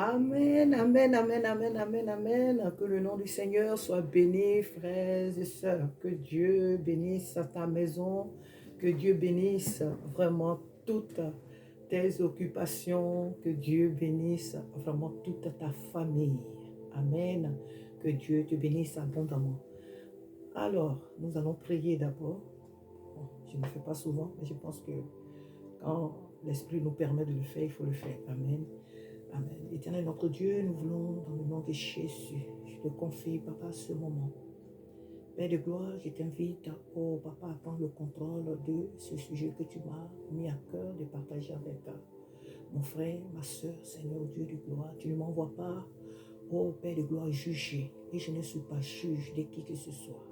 Amen, amen, amen, amen, amen, amen. Que le nom du Seigneur soit béni, frères et sœurs. Que Dieu bénisse ta maison. Que Dieu bénisse vraiment toutes tes occupations. Que Dieu bénisse vraiment toute ta famille. Amen. Que Dieu te bénisse abondamment. Alors, nous allons prier d'abord. Bon, je ne le fais pas souvent, mais je pense que quand l'Esprit nous permet de le faire, il faut le faire. Amen. Amen. Éternel notre Dieu, nous voulons, dans le nom de Jésus, je te confie, Papa, ce moment. Père de gloire, je t'invite, oh Papa, à prendre le contrôle de ce sujet que tu m'as mis à cœur de partager avec mon frère, ma soeur, Seigneur Dieu de gloire. Tu ne m'envoies pas, oh Père de gloire, juger. Et je ne suis pas juge de qui que ce soit.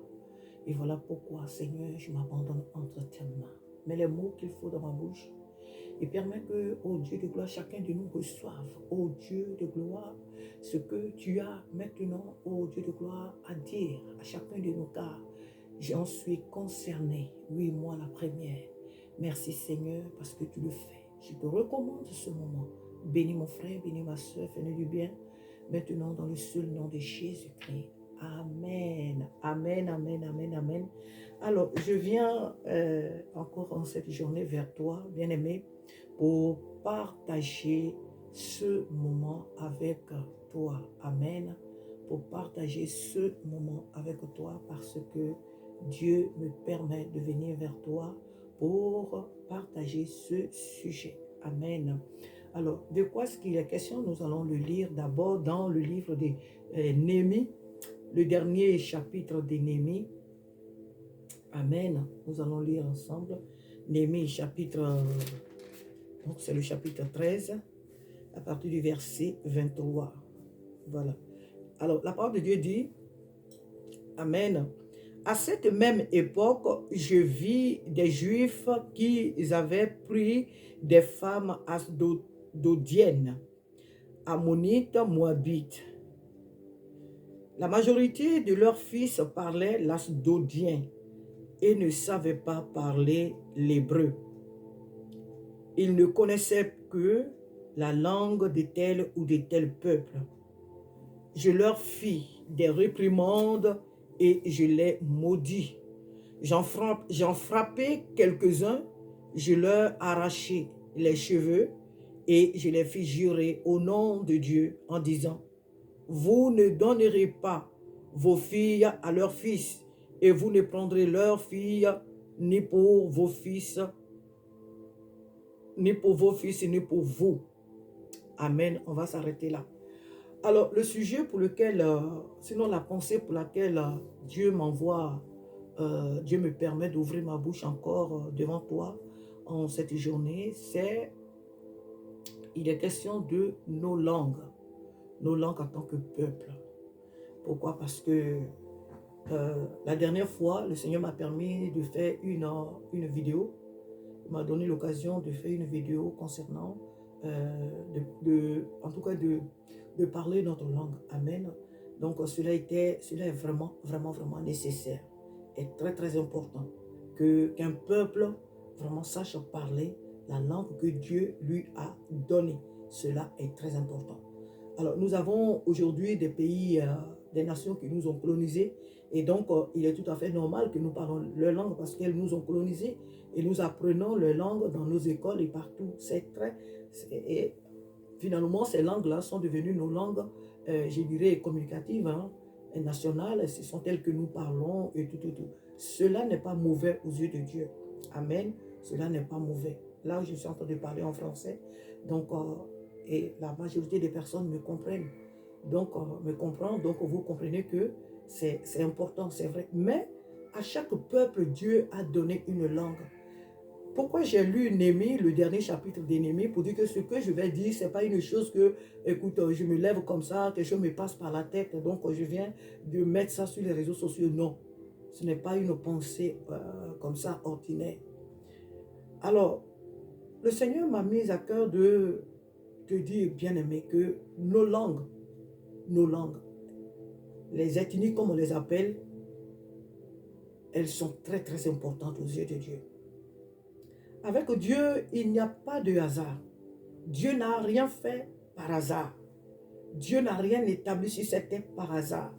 Et voilà pourquoi, Seigneur, je m'abandonne entre tes mains. Mets les mots qu'il faut dans ma bouche et permets que, ô Dieu de gloire, chacun de nous reçoive, ô Dieu de gloire, ce que tu as maintenant, ô Dieu de gloire, à dire à chacun de nous, car j'en suis concerné, oui, moi la première. Merci Seigneur, parce que tu le fais. Je te recommande ce moment. Bénis mon frère, bénis ma soeur, fais-nous du bien, maintenant dans le seul nom de Jésus-Christ. Amen, amen, amen, amen, amen. Alors, je viens encore en cette journée vers toi, bien-aimé, pour partager ce moment avec toi. Amen. Pour partager ce moment avec toi parce que Dieu me permet de venir vers toi pour partager ce sujet. Amen. Alors, de quoi est-ce qu'il est question? Nous allons le lire d'abord dans le livre de Néhémie, le dernier chapitre de Néhémie. Amen. Nous allons lire ensemble. Néhémie chapitre, donc c'est le chapitre 13, à partir du verset 23. Voilà. Alors, la parole de Dieu dit, Amen. À cette même époque, je vis des Juifs qui avaient pris des femmes asdodiennes, ammonites, moabites. La majorité de leurs fils parlaient l'asdodien et ne savaient pas parler l'hébreu. Ils ne connaissaient que la langue de tel ou de tel peuple. Je leur fis des réprimandes et je les maudis. J'en frappai quelques-uns, je leur arrachai les cheveux et je les fis jurer au nom de Dieu en disant, vous ne donnerez pas vos filles à leurs fils et vous ne prendrez leurs filles ni pour vos fils, ni pour vous. Amen. On va s'arrêter là. Alors, le sujet pour lequel, sinon la pensée pour laquelle Dieu m'envoie, Dieu me permet d'ouvrir ma bouche encore devant toi en cette journée, c'est, il est question de nos langues en tant que peuple. Pourquoi? Parce que la dernière fois, le Seigneur m'a permis de faire une vidéo. Il m'a donné l'occasion de faire une vidéo concernant, en tout cas, de parler notre langue. Amen. Donc, cela est vraiment, vraiment, vraiment nécessaire et très, très important qu'un peuple vraiment sache parler la langue que Dieu lui a donnée. Cela est très important. Alors, nous avons aujourd'hui des pays, des nations qui nous ont colonisés et donc, il est tout à fait normal que nous parlons leur langue parce qu'elles nous ont colonisés et nous apprenons leur langue dans nos écoles et partout. Et finalement, ces langues-là sont devenues nos langues, je dirais, communicatives, hein, nationales. Ce sont elles que nous parlons et tout. Cela n'est pas mauvais aux yeux de Dieu. Amen. Cela n'est pas mauvais. Là, je suis en train de parler en français. Donc, et la majorité des personnes me comprennent. Donc, donc vous comprenez que c'est important, c'est vrai. Mais à chaque peuple, Dieu a donné une langue. Pourquoi j'ai lu Néhémie, le dernier chapitre de Néhémie, pour dire que ce que je vais dire, ce n'est pas une chose que, écoute, je me lève comme ça, quelque chose me passe par la tête, donc je viens de mettre ça sur les réseaux sociaux. Non, ce n'est pas une pensée comme ça ordinaire. Alors, le Seigneur m'a mis à cœur de te dire, bien-aimé, que nos langues, les ethnies comme on les appelle, elles sont très très importantes aux yeux de Dieu. Avec Dieu, il n'y a pas de hasard. Dieu n'a rien fait par hasard. Dieu n'a rien établi sur cette terre par hasard.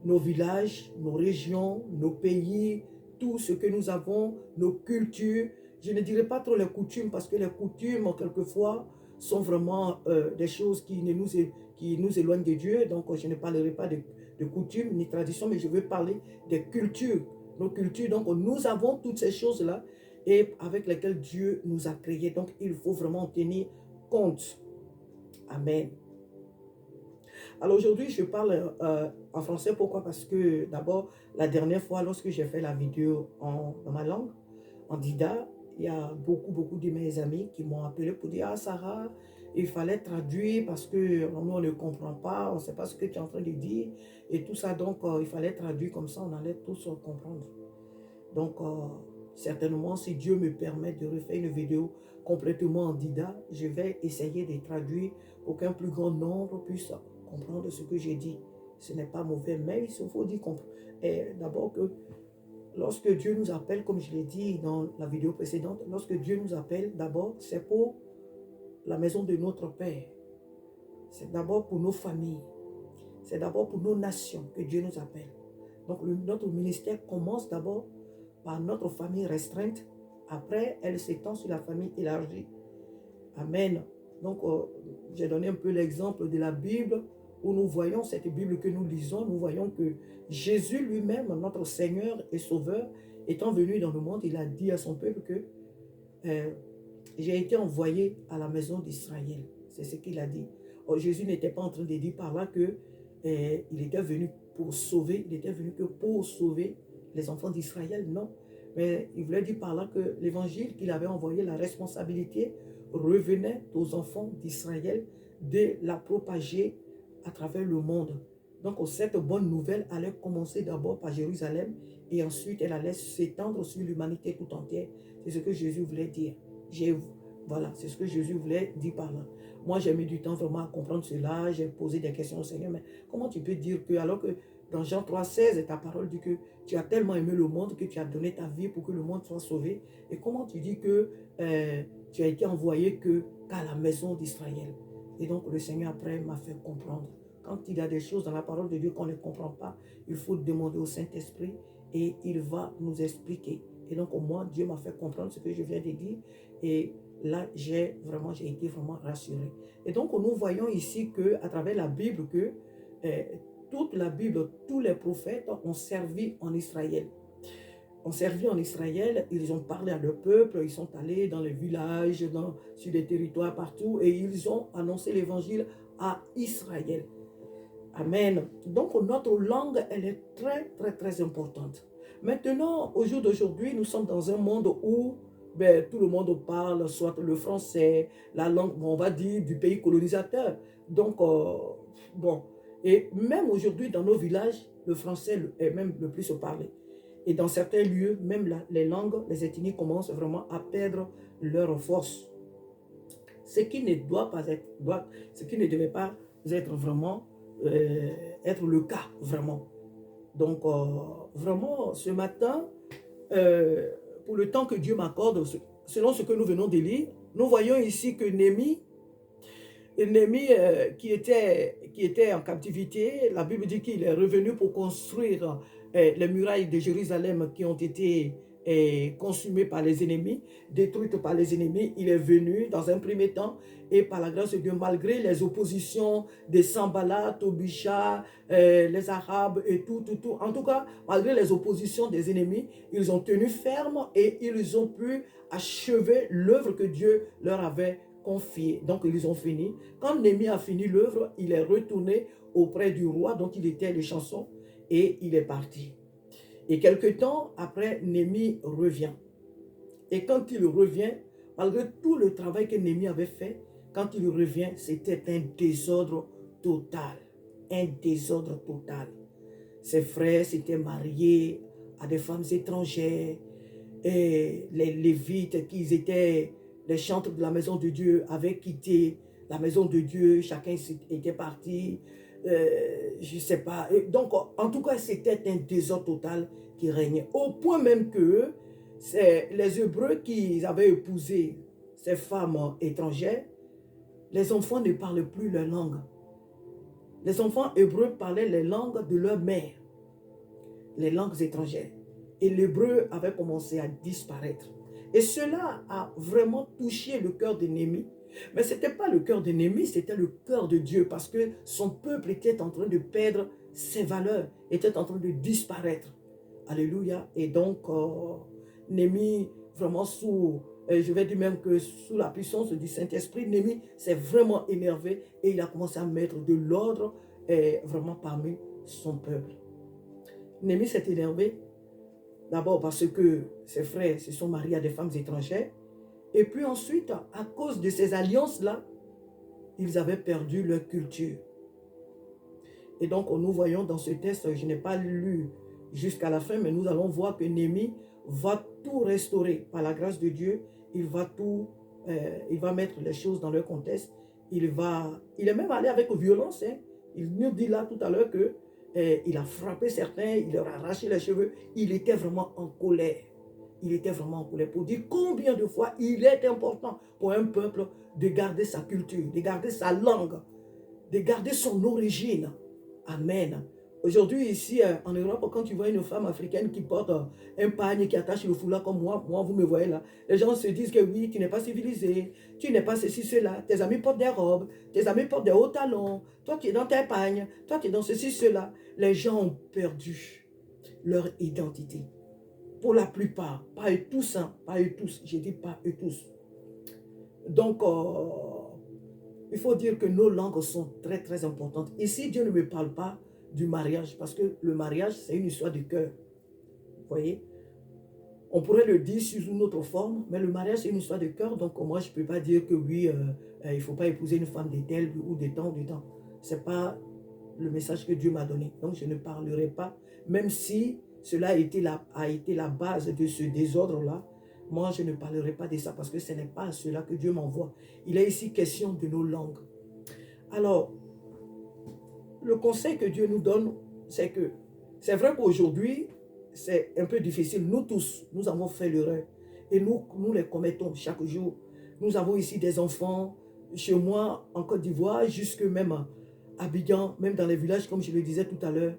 Nos villages, nos régions, nos pays, tout ce que nous avons, nos cultures. Je ne dirais pas trop les coutumes parce que les coutumes, quelquefois, sont vraiment des choses qui nous éloignent de Dieu. Donc, je ne parlerai pas de coutumes ni traditions, mais je veux parler des cultures. Nos cultures, donc nous avons toutes ces choses-là et avec lesquelles Dieu nous a créés. Donc, il faut vraiment en tenir compte. Amen. Alors aujourd'hui, je parle en français. Pourquoi? Parce que d'abord, la dernière fois, lorsque j'ai fait la vidéo dans ma langue, en Dida, il y a beaucoup de mes amis qui m'ont appelé pour dire « Ah Sarah, il fallait traduire parce que nous, on ne comprend pas, on ne sait pas ce que tu es en train de dire. » Et tout ça, donc, il fallait traduire comme ça, on allait tous comprendre. Donc, certainement, si Dieu me permet de refaire une vidéo complètement en Dida, je vais essayer de traduire pour qu'un plus grand nombre puisse comprendre ce que j'ai dit. Ce n'est pas mauvais, mais il faut dire d'abord que lorsque Dieu nous appelle, comme je l'ai dit dans la vidéo précédente, lorsque Dieu nous appelle, d'abord, c'est pour la maison de notre Père. C'est d'abord pour nos familles. C'est d'abord pour nos nations que Dieu nous appelle. Donc, notre ministère commence d'abord par notre famille restreinte. Après, elle s'étend sur la famille élargie. Amen. Donc, j'ai donné un peu l'exemple de la Bible où nous voyons cette Bible que nous lisons. Nous voyons que Jésus lui-même, notre Seigneur et Sauveur, étant venu dans le monde, il a dit à son peuple que j'ai été envoyé à la maison d'Israël. C'est ce qu'il a dit. Or, Jésus n'était pas en train de dire par là que il était venu pour sauver, il était venu que pour sauver les enfants d'Israël, non. Mais il voulait dire par là que l'évangile qu'il avait envoyé, la responsabilité revenait aux enfants d'Israël de la propager à travers le monde. Donc cette bonne nouvelle allait commencer d'abord par Jérusalem et ensuite elle allait s'étendre sur l'humanité tout entière. C'est ce que Jésus voulait dire. Voilà, c'est ce que Jésus voulait dire par là. Moi, j'ai mis du temps vraiment à comprendre cela. J'ai posé des questions au Seigneur. Mais comment tu peux dire que, alors que dans Jean 3,16, ta parole dit que tu as tellement aimé le monde que tu as donné ta vie pour que le monde soit sauvé. Et comment tu dis que tu as été envoyé qu'à la maison d'Israël? Et donc, le Seigneur, après, m'a fait comprendre. Quand il y a des choses dans la parole de Dieu qu'on ne comprend pas, il faut demander au Saint-Esprit et il va nous expliquer. Et donc, au moins, Dieu m'a fait comprendre ce que je viens de dire. Et là, j'ai été vraiment rassuré. Et donc, nous voyons ici qu'à travers la Bible, que toute la Bible, tous les prophètes ont servi en Israël. Ont servi en Israël, ils ont parlé à leur peuple, ils sont allés dans les villages, sur les territoires partout, et ils ont annoncé l'évangile à Israël. Amen. Donc, notre langue, elle est très importante. Maintenant, au jour d'aujourd'hui, nous sommes dans un monde où tout le monde parle, soit le français, la langue, on va dire, du pays colonisateur. Donc, bon, et même aujourd'hui, dans nos villages, le français est même le plus parlé. Et dans certains lieux, même les langues, les ethnies commencent vraiment à perdre leur force. Ce qui ne doit pas être, ce qui ne devait pas être vraiment, être le cas, vraiment. Donc, vraiment, ce matin, pour le temps que Dieu m'accorde, selon ce que nous venons de lire, nous voyons ici que Néhémie, qui était en captivité, la Bible dit qu'il est revenu pour construire les murailles de Jérusalem qui ont été consumées par les ennemis, détruites par les ennemis. Il est venu dans un premier temps et par la grâce de Dieu, malgré les oppositions des Sanballat, Tobisha, les Arabes et tout. En tout cas, malgré les oppositions des ennemis, ils ont tenu ferme et ils ont pu achever l'œuvre que Dieu leur avait confiée. Donc, ils ont fini. Quand Néhémie a fini l'œuvre, il est retourné auprès du roi, dont il était les chansons, et il est parti. Et quelque temps après, Néhémie revient. Et quand il revient, malgré tout le travail que Néhémie avait fait, quand il revient, c'était un désordre total. Un désordre total. Ses frères s'étaient mariés à des femmes étrangères. Et les Lévites, qui étaient les chantres de la maison de Dieu, avaient quitté la maison de Dieu. Chacun était parti. Je ne sais pas. Et donc, en tout cas, c'était un désordre total qui régnait. Au point même que les Hébreux qui avaient épousé ces femmes étrangères, les enfants ne parlent plus leur langue. Les enfants hébreux parlaient les langues de leur mère, les langues étrangères. Et l'hébreu avait commencé à disparaître. Et cela a vraiment touché le cœur de Néhémie. Mais ce n'était pas le cœur de Néhémie, c'était le cœur de Dieu, parce que son peuple était en train de perdre ses valeurs, était en train de disparaître. Alléluia. Et donc, Néhémie, vraiment je vais dire même que sous la puissance du Saint-Esprit, Néhémie s'est vraiment énervé et il a commencé à mettre de l'ordre vraiment parmi son peuple. Néhémie s'est énervé, d'abord parce que ses frères se sont mariés à des femmes étrangères, et puis ensuite, à cause de ces alliances-là, ils avaient perdu leur culture. Et donc, nous voyons dans ce texte, je n'ai pas lu jusqu'à la fin, mais nous allons voir que Néhémie va tout restaurer. Par la grâce de Dieu, il va mettre les choses dans leur contexte. Il est même allé avec violence. Hein. Il nous dit là tout à l'heure que il a frappé certains, il leur a arraché les cheveux. Il était vraiment en colère. Il était vraiment en colère pour dire combien de fois il est important pour un peuple de garder sa culture, de garder sa langue, de garder son origine. Amen. Aujourd'hui, ici, en Europe, quand tu vois une femme africaine qui porte un pagne, qui attache le foulard comme moi, vous me voyez là, les gens se disent que oui, tu n'es pas civilisé, tu n'es pas ceci, cela, tes amis portent des robes, tes amis portent des hauts talons, toi tu es dans tes pagnes, toi tu es dans ceci, cela. Les gens ont perdu leur identité. Pour la plupart, pas eux tous, hein, pas eux tous, j'ai dit pas eux tous. Donc, il faut dire que nos langues sont très, très importantes. Ici, Dieu ne me parle pas du mariage, parce que le mariage, c'est une histoire de cœur. Vous voyez? On pourrait le dire sous une autre forme, mais le mariage, c'est une histoire de cœur. Donc, moi, je ne peux pas dire que oui, il ne faut pas épouser une femme de tel ou de temps, de temps. Ce n'est pas le message que Dieu m'a donné. Donc, je ne parlerai pas, même si cela a été la base de ce désordre-là. Moi, je ne parlerai pas de ça parce que ce n'est pas cela que Dieu m'envoie. Il est ici question de nos langues. Alors, le conseil que Dieu nous donne, c'est que c'est vrai qu'aujourd'hui, c'est un peu difficile. Nous tous, nous avons fait l'erreur. Et nous les commettons chaque jour. Nous avons ici des enfants, chez moi, en Côte d'Ivoire, jusque même à Abidjan, même dans les villages, comme je le disais tout à l'heure,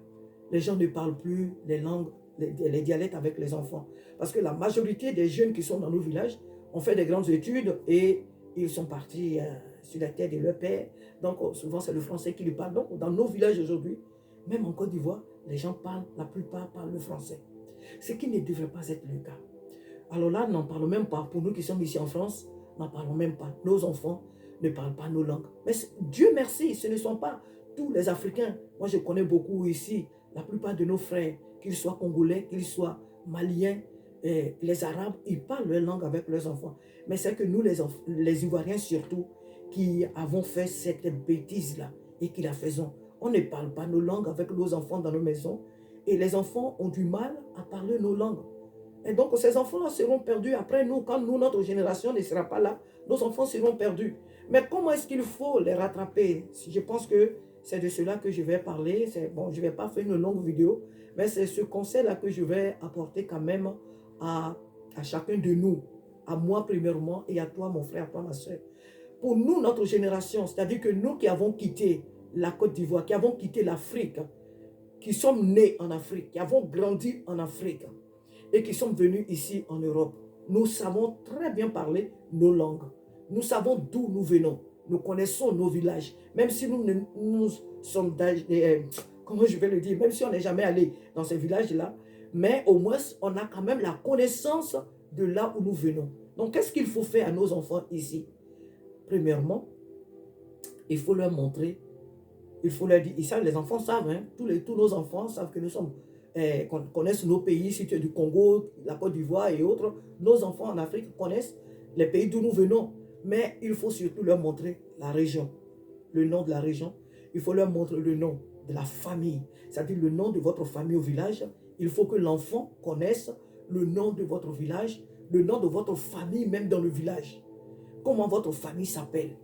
les gens ne parlent plus les langues, les dialectes avec les enfants. Parce que la majorité des jeunes qui sont dans nos villages ont fait des grandes études et ils sont partis sur la terre de leur père. Donc, souvent, c'est le français qui lui parle. Donc, dans nos villages aujourd'hui, même en Côte d'Ivoire, les gens parlent, la plupart parlent le français. Ce qui ne devrait pas être le cas. Alors là, n'en parlons même pas. Pour nous qui sommes ici en France, n'en parlons même pas. Nos enfants ne parlent pas nos langues. Mais Dieu merci, ce ne sont pas tous les Africains. Moi, je connais beaucoup ici, la plupart de nos frères, qu'ils soient congolais, qu'ils soient maliens, les Arabes, ils parlent leur langue avec leurs enfants. Mais c'est que nous, les Ivoiriens surtout, qui avons fait cette bêtise-là et qui la faisons. On ne parle pas nos langues avec nos enfants dans nos maisons et les enfants ont du mal à parler nos langues. Et donc, ces enfants-là seront perdus. Après nous, quand nous, notre génération ne sera pas là, nos enfants seront perdus. Mais comment est-ce qu'il faut les rattraper? Je pense que c'est de cela que je vais parler. Bon, je ne vais pas faire une longue vidéo, mais c'est ce conseil-là que je vais apporter quand même à chacun de nous. À moi, premièrement, et à toi, mon frère, à toi, ma soeur. Pour nous, notre génération, c'est-à-dire que nous qui avons quitté la Côte d'Ivoire, qui avons quitté l'Afrique, qui sommes nés en Afrique, qui avons grandi en Afrique et qui sommes venus ici en Europe, nous savons très bien parler nos langues. Nous savons d'où nous venons. Nous connaissons nos villages. Même si nous sommes, comment je vais le dire, même si on n'est jamais allé dans ces villages-là, mais au moins, on a quand même la connaissance de là où nous venons. Donc, qu'est-ce qu'il faut faire à nos enfants ici? Premièrement, il faut leur montrer, il faut leur dire, ils savent, les enfants savent, hein, tous nos enfants savent que nous sommes, qu'on connaisse nos pays, si tu es du Congo, la Côte d'Ivoire et autres, nos enfants en Afrique connaissent les pays d'où nous venons, mais il faut surtout leur montrer la région, le nom de la région, il faut leur montrer le nom de la famille, c'est-à-dire le nom de votre famille au village, il faut que l'enfant connaisse le nom de votre village, le nom de votre famille même dans le village. Comment votre famille s'appelle?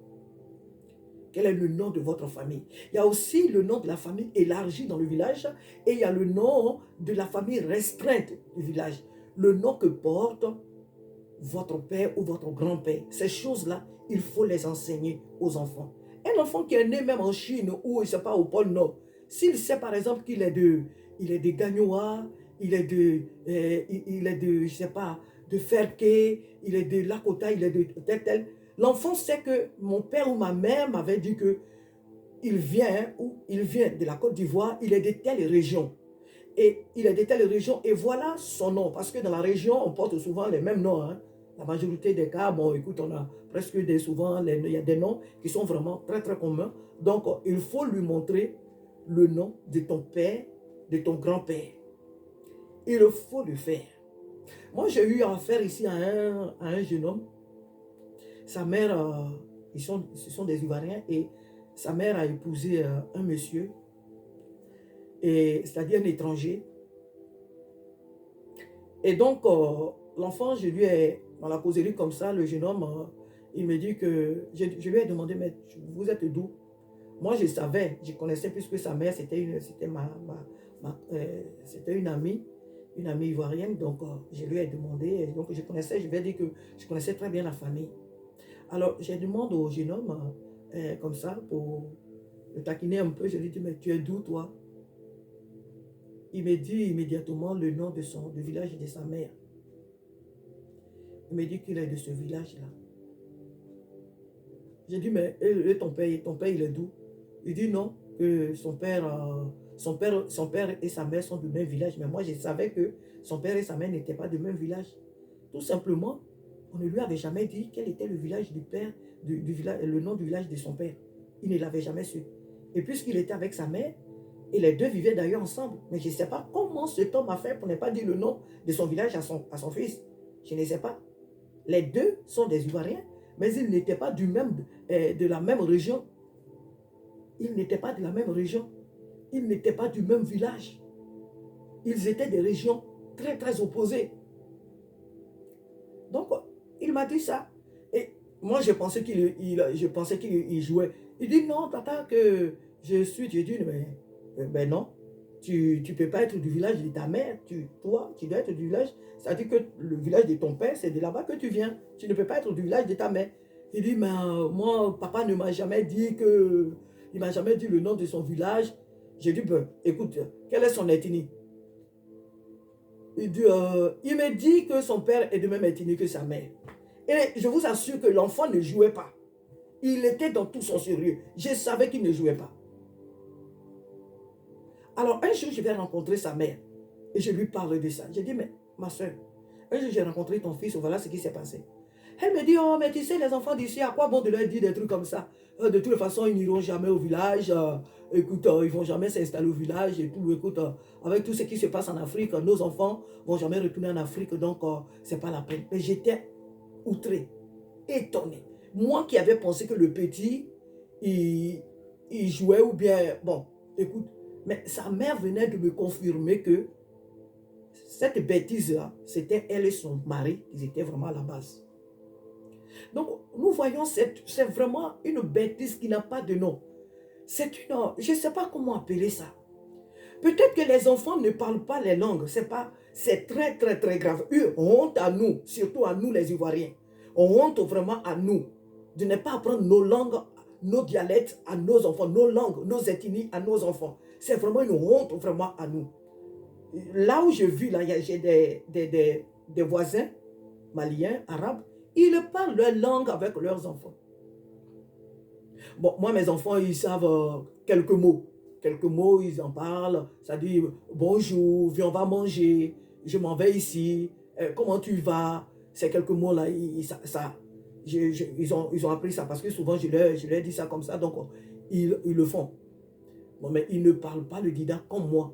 Quel est le nom de votre famille? Il y a aussi le nom de la famille élargie dans le village et il y a le nom de la famille restreinte du village. Le nom que porte votre père ou votre grand-père. Ces choses-là, il faut les enseigner aux enfants. Un enfant qui est né même en Chine ou, je ne sais pas, au pôle Nord, s'il sait par exemple qu'il est de Gagnoa, il est de, je sais pas, de Ferké, il est de Lakota, il est de tel. L'enfant sait que mon père ou ma mère m'avait dit que il vient de la Côte d'Ivoire, il est de telle région. Et il est de telle région, et voilà son nom. Parce que dans la région, on porte souvent les mêmes noms. Hein. La majorité des cas, bon, écoute, on a presque souvent, il y a des noms qui sont vraiment très, très communs. Donc, il faut lui montrer le nom de ton père, de ton grand-père. Il faut le faire. Moi, j'ai eu affaire ici à un jeune homme. Sa mère, ce sont des Ivoiriens, et sa mère a épousé un monsieur, c'est-à-dire un étranger. Et donc, l'enfant, je lui ai, dans la causerie comme ça, le jeune homme, il me dit que, je lui ai demandé, mais vous êtes d'où? Moi, je savais, je connaissais puisque sa mère, c'était une amie ivoirienne. Donc, je lui ai demandé, donc je lui ai dit que je connaissais très bien la famille. Alors, j'ai demandé au jeune homme, comme ça, pour le taquiner un peu, je lui ai dit, mais tu es d'où, toi? Il me dit immédiatement le nom du village de sa mère. Il me dit qu'il est de ce village-là. J'ai dit, mais et ton père, il est d'où? Il dit non, que son père et sa mère sont du même village. Mais moi, je savais que son père et sa mère n'étaient pas du même village. Tout simplement, on ne lui avait jamais dit quel était le village du père, le nom du village de son père. Il ne l'avait jamais su. Et puisqu'il était avec sa mère, et les deux vivaient d'ailleurs ensemble. Mais je ne sais pas comment cet homme a fait pour ne pas dire le nom de son village à son fils. Je ne sais pas. Les deux sont des Ivoiriens, mais ils n'étaient pas de la même région. Ils n'étaient pas de la même région. Ils n'étaient pas du même village. Ils étaient des régions très, très opposées. Donc, il m'a dit ça. Et moi, je pensais qu'il jouait. Il dit, non, tata, que je suis. J'ai dit, mais ben non. Tu ne peux pas être du village de ta mère. Toi, tu dois être du village. C'est-à-dire que le village de ton père, c'est de là-bas que tu viens. Tu ne peux pas être du village de ta mère. Il dit, mais moi, papa ne m'a jamais dit que... Il ne m'a jamais dit le nom de son village. J'ai dit, ben, écoute, quelle est son ethnie? Il me dit que son père est de même ethnie que sa mère. Et je vous assure que l'enfant ne jouait pas. Il était dans tout son sérieux. Je savais qu'il ne jouait pas. Alors, un jour, je vais rencontrer sa mère. Et je lui parle de ça. J'ai dit, mais ma soeur, un jour, j'ai rencontré ton fils. Voilà ce qui s'est passé. Elle me dit, oh, mais tu sais, les enfants d'ici, à quoi bon de leur dire des trucs comme ça? De toute façon, ils n'iront jamais au village. Écoute, ils ne vont jamais s'installer au village et tout. Écoute, avec tout ce qui se passe en Afrique, nos enfants ne vont jamais retourner en Afrique. Donc, ce n'est pas la peine. Mais j'étais outré, étonné. Moi qui avais pensé que le petit, il jouait ou bien... Bon, écoute, mais sa mère venait de me confirmer que cette bêtise-là, c'était elle et son mari, ils étaient vraiment à la base. Donc, nous voyons, c'est vraiment une bêtise qui n'a pas de nom. C'est une... Je ne sais pas comment appeler ça. Peut-être que les enfants ne parlent pas les langues. C'est très, très, très grave. Honte à nous, surtout à nous les Ivoiriens. Honte vraiment à nous de ne pas apprendre nos langues, nos dialectes à nos enfants, nos langues, nos ethnies à nos enfants. C'est vraiment une honte vraiment à nous. Là où je vis, là, j'ai des voisins maliens, arabes, ils parlent leur langue avec leurs enfants. Bon, moi, mes enfants, ils savent quelques mots. Quelques mots, ils en parlent. Ça dit bonjour, viens, on va manger, je m'en vais ici, comment tu vas? Ces quelques mots-là, ils ont appris ça parce que souvent, je leur dis ça comme ça, donc ils le font. Bon, mais ils ne parlent pas le dida comme moi.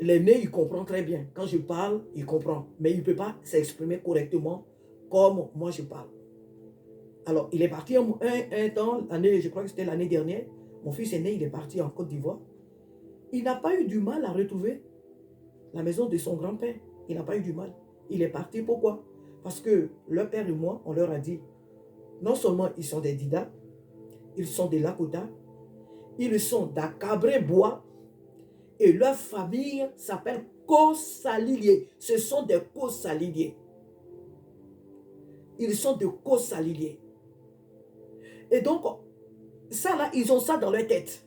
L'aîné, il comprend très bien. Quand je parle, il comprend. Mais il ne peut pas s'exprimer correctement comme moi je parle. Alors, il est parti un temps, je crois que c'était l'année dernière. Mon fils aîné, il est parti en Côte d'Ivoire. Il n'a pas eu du mal à retrouver la maison de son grand-père. Il n'a pas eu du mal. Il est parti, pourquoi? Parce que leur père et moi, on leur a dit, non seulement ils sont des Dida, ils sont des Lakota, ils sont d'Akabré-Bois, et leur famille s'appelle Kossalilier. Ce sont des Kossaliliers. Ils sont de Kossalilier. Et donc, Ça là, ils ont ça dans leur tête.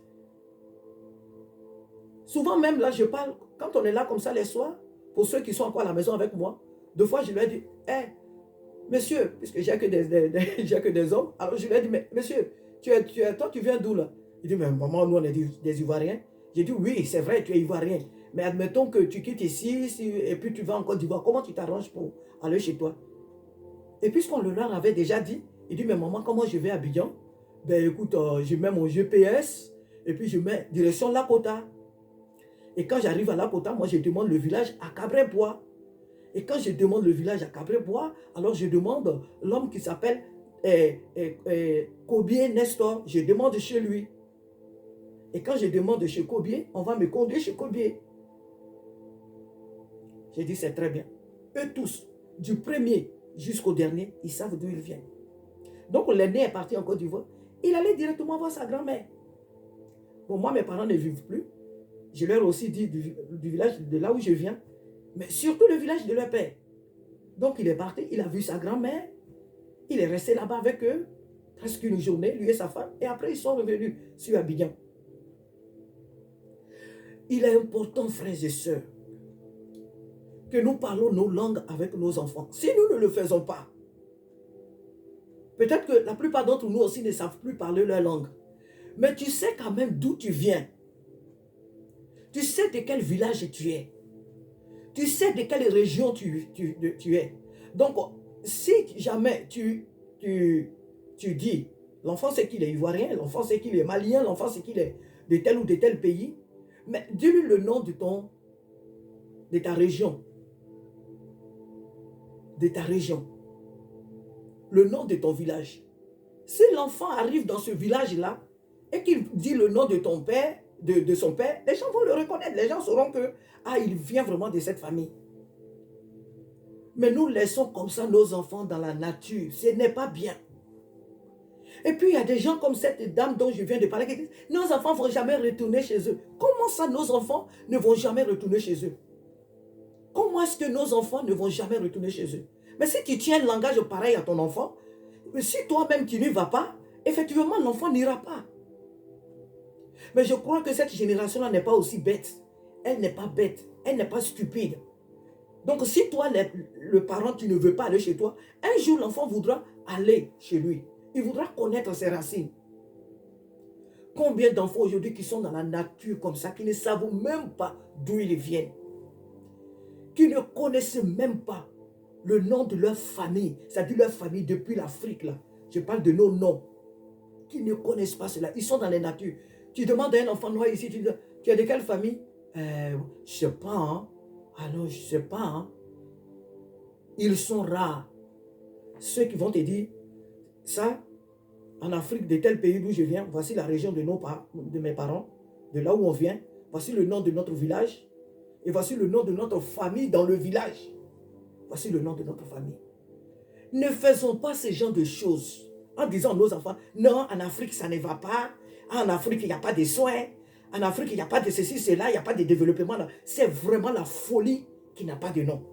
Souvent même là, je parle, quand on est là comme ça les soirs, pour ceux qui sont encore à la maison avec moi, deux fois je leur dis, hé, monsieur, puisque j'ai que j'ai que des hommes, alors je lui ai dit, mais monsieur, toi tu viens d'où là? Il dit, mais maman, nous on est des Ivoiriens. J'ai dit, oui, c'est vrai, tu es Ivoirien. Mais admettons que tu quittes ici, et puis tu vas en Côte d'Ivoire, comment tu t'arranges pour aller chez toi? Et puisqu'on le leur avait déjà dit, il dit, mais maman, comment je vais à Abidjan? Ben écoute, je mets mon GPS, et puis je mets direction Lakota. Et quand j'arrive à Lakota, moi je demande le village à Cabré-Bois. Et quand je demande le village à Cabré-Bois, alors je demande l'homme qui s'appelle Kobier Nestor. Je demande chez lui. Et quand je demande chez Kobier, on va me conduire chez Kobier. J'ai dit, c'est très bien. Eux tous, du premier jusqu'au dernier, ils savent d'où ils viennent. Donc l'aîné est parti en Côte d'Ivoire. Il allait directement voir sa grand-mère. Bon, moi, mes parents ne vivent plus. Je leur ai aussi dit du village de là où je viens, mais surtout le village de leur père. Donc il est parti, il a vu sa grand-mère, il est resté là-bas avec eux, presque une journée, lui et sa femme, et après ils sont revenus sur Abidjan. Il est important, frères et sœurs, que nous parlons nos langues avec nos enfants. Si nous ne le faisons pas, peut-être que la plupart d'entre nous aussi ne savent plus parler leur langue, mais tu sais quand même d'où tu viens. Tu sais de quel village tu es. Tu sais de quelle région tu es. Donc, si jamais tu dis, l'enfant sait qu'il est ivoirien, l'enfant sait qu'il est malien, l'enfant sait qu'il est de tel ou de tel pays, mais dis-lui le nom de ta région. De ta région. Le nom de ton village. Si l'enfant arrive dans ce village-là et qu'il dit le nom de ton père, de son père, les gens vont le reconnaître. Les gens sauront que, il vient vraiment de cette famille. Mais nous laissons comme ça nos enfants dans la nature. Ce n'est pas bien. Et puis, il y a des gens comme cette dame dont je viens de parler qui disent, nos enfants ne vont jamais retourner chez eux. Comment ça, nos enfants ne vont jamais retourner chez eux? Comment est-ce que nos enfants ne vont jamais retourner chez eux? Mais si tu tiens un langage pareil à ton enfant, si toi-même tu n'y vas pas, effectivement, l'enfant n'ira pas. Mais je crois que cette génération-là n'est pas aussi bête. Elle n'est pas bête. Elle n'est pas stupide. Donc, si toi, le parent, tu ne veux pas aller chez toi, un jour, l'enfant voudra aller chez lui. Il voudra connaître ses racines. Combien d'enfants aujourd'hui qui sont dans la nature comme ça, qui ne savent même pas d'où ils viennent, qui ne connaissent même pas le nom de leur famille, c'est-à-dire leur famille depuis l'Afrique, là. Je parle de nos noms, qui ne connaissent pas cela. Ils sont dans les natures. Tu demandes à un enfant noir ici, tu es de quelle famille? Je ne sais pas, hein. Ah non, je ne sais pas, hein. Ils sont rares. Ceux qui vont te dire, ça, en Afrique, de tel pays d'où je viens, voici la région de mes parents, de là où on vient, voici le nom de notre village, et voici le nom de notre famille dans le village. Voici le nom de notre famille. Ne faisons pas ce genre de choses en disant à nos enfants, non, en Afrique, ça ne va pas. En Afrique, il n'y a pas de soins. En Afrique, il n'y a pas de ceci, cela, il n'y a pas de développement. C'est vraiment la folie qui n'a pas de nom.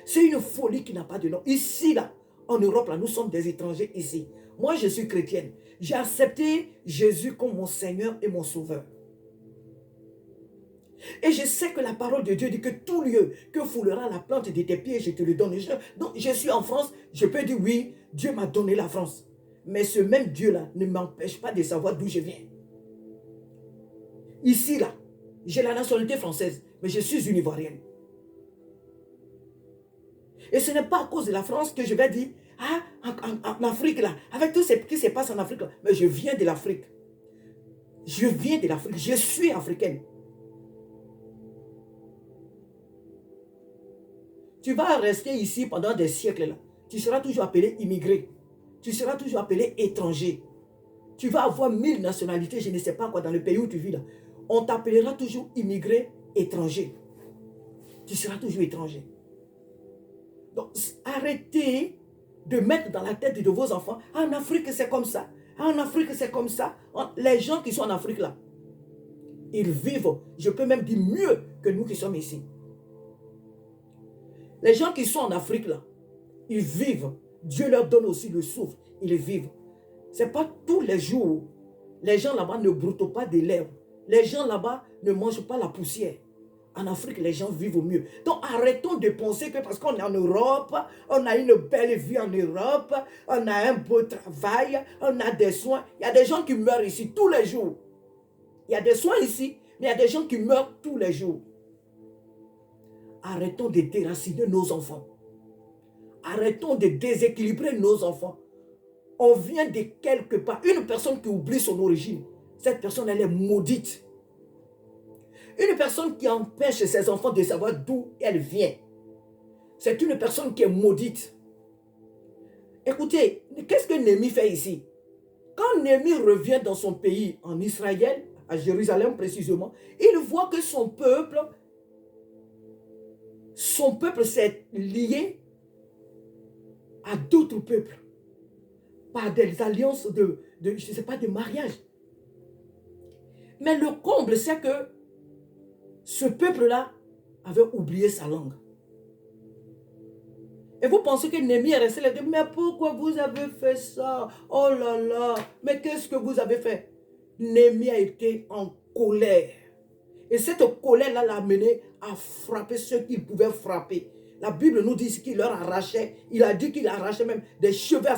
C'est une folie qui n'a pas de nom. Ici, là, en Europe, là, nous sommes des étrangers ici. Moi, je suis chrétienne. J'ai accepté Jésus comme mon Seigneur et mon Sauveur. Et je sais que la parole de Dieu dit que tout lieu que foulera la plante de tes pieds, je te le donne. Donc, je suis en France, je peux dire oui, Dieu m'a donné la France. Mais ce même Dieu-là ne m'empêche pas de savoir d'où je viens. Ici, là, j'ai la nationalité française, mais je suis une Ivoirienne. Et ce n'est pas à cause de la France que je vais dire, en Afrique, là, avec tout ce qui se passe en Afrique, là, mais je viens de l'Afrique. Je viens de l'Afrique, je suis africaine. Tu vas rester ici pendant des siècles là. Tu seras toujours appelé immigré. Tu seras toujours appelé étranger. Tu vas avoir 1000 nationalités, je ne sais pas quoi, dans le pays où tu vis là. On t'appellera toujours immigré, étranger. Tu seras toujours étranger. Donc, arrêtez de mettre dans la tête de vos enfants, en Afrique c'est comme ça. En Afrique c'est comme ça. Les gens qui sont en Afrique là, ils vivent, je peux même dire mieux que nous qui sommes ici. Les gens qui sont en Afrique là, ils vivent. Dieu leur donne aussi le souffle. Ils vivent. Ce n'est pas tous les jours Les gens là-bas ne broutent pas des lèvres. Les gens là-bas ne mangent pas la poussière. En Afrique, les gens vivent au mieux. Donc, arrêtons de penser que parce qu'on est en Europe, on a une belle vie en Europe, on a un beau travail, on a des soins. Il y a des gens qui meurent ici tous les jours. Il y a des soins ici, mais il y a des gens qui meurent tous les jours. Arrêtons de déraciner nos enfants. Arrêtons de déséquilibrer nos enfants. On vient de quelque part. Une personne qui oublie son origine, cette personne, elle est maudite. Une personne qui empêche ses enfants de savoir d'où elle vient, c'est une personne qui est maudite. Écoutez, qu'est-ce que Néhémie fait ici? Quand Néhémie revient dans son pays, en Israël, à Jérusalem précisément, il voit que son peuple s'est lié à d'autres peuples par des alliances je ne sais pas, de mariage. Mais le comble, c'est que ce peuple-là avait oublié sa langue. Et vous pensez que Néhémie est resté là, mais pourquoi vous avez fait ça? Oh là là, mais qu'est-ce que vous avez fait? Néhémie a été en colère. Et cette colère-là l'a amené à frapper ceux qu'il pouvait frapper. La Bible nous dit qu'il leur arrachait, il a dit qu'il arrachait même des cheveux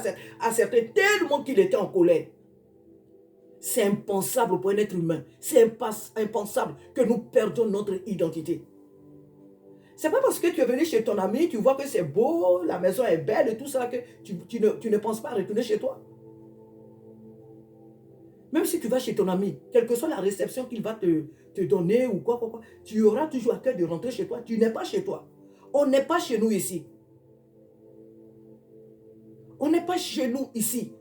à certains, tellement qu'il était en colère. C'est impensable pour un être humain. C'est impensable que nous perdions notre identité. C'est pas parce que tu es venu chez ton ami, tu vois que c'est beau, la maison est belle et tout ça, que tu ne penses pas à retourner chez toi. Même si tu vas chez ton ami, quelle que soit la réception qu'il va te donner ou quoi, tu auras toujours à cœur de rentrer chez toi. Tu n'es pas chez toi. On n'est pas chez nous ici. On n'est pas chez nous ici.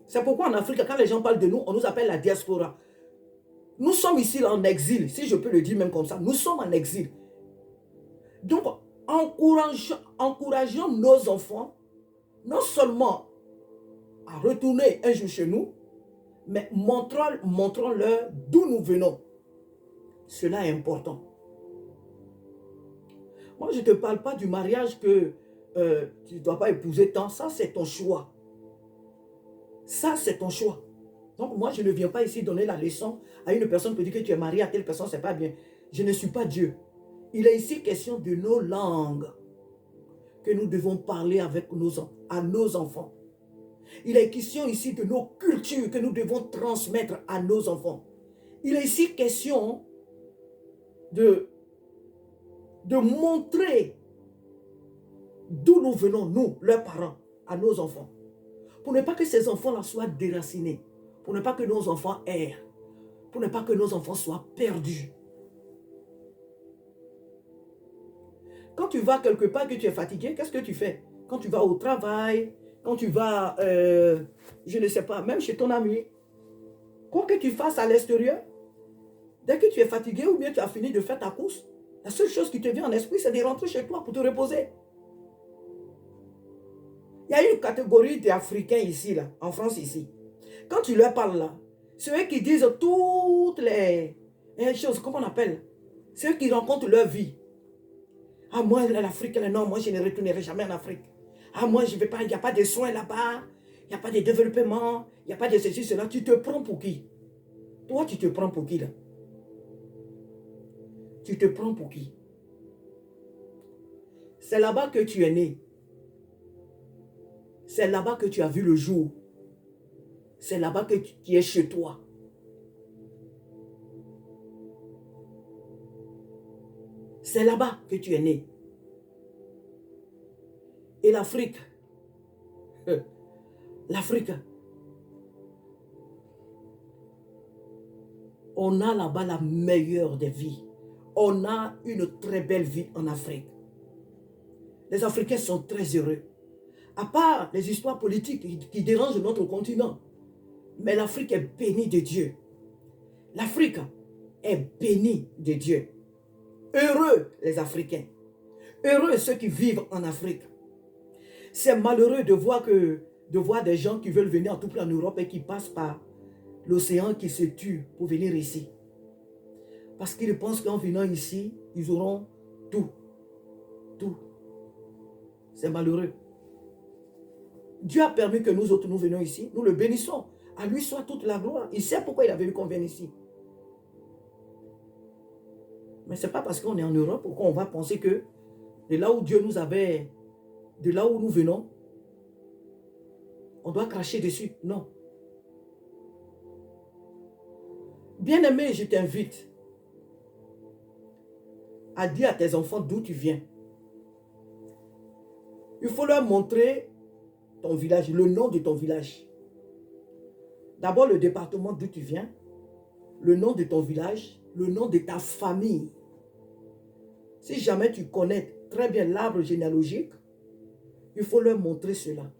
C'est pourquoi en Afrique, quand les gens parlent de nous, on nous appelle la diaspora. Nous sommes ici en exil, si je peux le dire même comme ça. Nous sommes en exil. Donc, encourageons nos enfants, non seulement à retourner un jour chez nous, mais montrons-leur d'où nous venons. Cela est important. Moi, je ne te parle pas du mariage que tu ne dois pas épouser tant. Ça, c'est ton choix. Ça, c'est ton choix. Donc, moi, je ne viens pas ici donner la leçon à une personne qui dit que tu es marié à telle personne, ce n'est pas bien. Je ne suis pas Dieu. Il est ici question de nos langues que nous devons parler à nos enfants. Il est question ici de nos cultures que nous devons transmettre à nos enfants. Il est ici question de montrer d'où nous venons, nous, leurs parents, à nos enfants. Pour ne pas que ces enfants-là soient déracinés. Pour ne pas que nos enfants errent. Pour ne pas que nos enfants soient perdus. Quand tu vas quelque part que tu es fatigué, qu'est-ce que tu fais? Quand tu vas au travail, quand tu vas, je ne sais pas, même chez ton ami, quoi que tu fasses à l'extérieur, dès que tu es fatigué ou bien tu as fini de faire ta course, la seule chose qui te vient en esprit, c'est de rentrer chez toi pour te reposer. Il y a une catégorie d'Africains ici, là, en France ici. Quand tu leur parles là, ceux qui disent toutes les choses, comment on appelle? Ceux qui rencontrent leur vie. Ah, moi, l'Afrique, non, moi, je ne retournerai jamais en Afrique. Ah, moi, je ne vais pas, il n'y a pas de soins là-bas, il n'y a pas de développement, il n'y a pas de ceci, cela. Tu te prends pour qui? Toi, tu te prends pour qui, là? Tu te prends pour qui? C'est là-bas que tu es né. C'est là-bas que tu as vu le jour. C'est là-bas que tu es chez toi. C'est là-bas que tu es né. Et l'Afrique, l'Afrique, on a là-bas la meilleure des vies. On a une très belle vie en Afrique. Les Africains sont très heureux. À part les histoires politiques qui dérangent notre continent. Mais l'Afrique est bénie de Dieu. L'Afrique est bénie de Dieu. Heureux les Africains. Heureux ceux qui vivent en Afrique. C'est malheureux de voir des gens qui veulent venir en tout plein en Europe et qui passent par l'océan qui se tue pour venir ici. Parce qu'ils pensent qu'en venant ici, ils auront tout. Tout. C'est malheureux. Dieu a permis que nous autres, nous venions ici. Nous le bénissons. À lui soit toute la gloire. Il sait pourquoi il a voulu qu'on vienne ici. Mais ce n'est pas parce qu'on est en Europe qu'on va penser que de là où Dieu nous avait, de là où nous venons, on doit cracher dessus. Non. Bien-aimé, je t'invite à dire à tes enfants d'où tu viens. Il faut leur montrer ton village, le nom de ton village. D'abord le département d'où tu viens, le nom de ton village, le nom de ta famille. Si jamais tu connais très bien l'arbre généalogique, il faut leur montrer cela.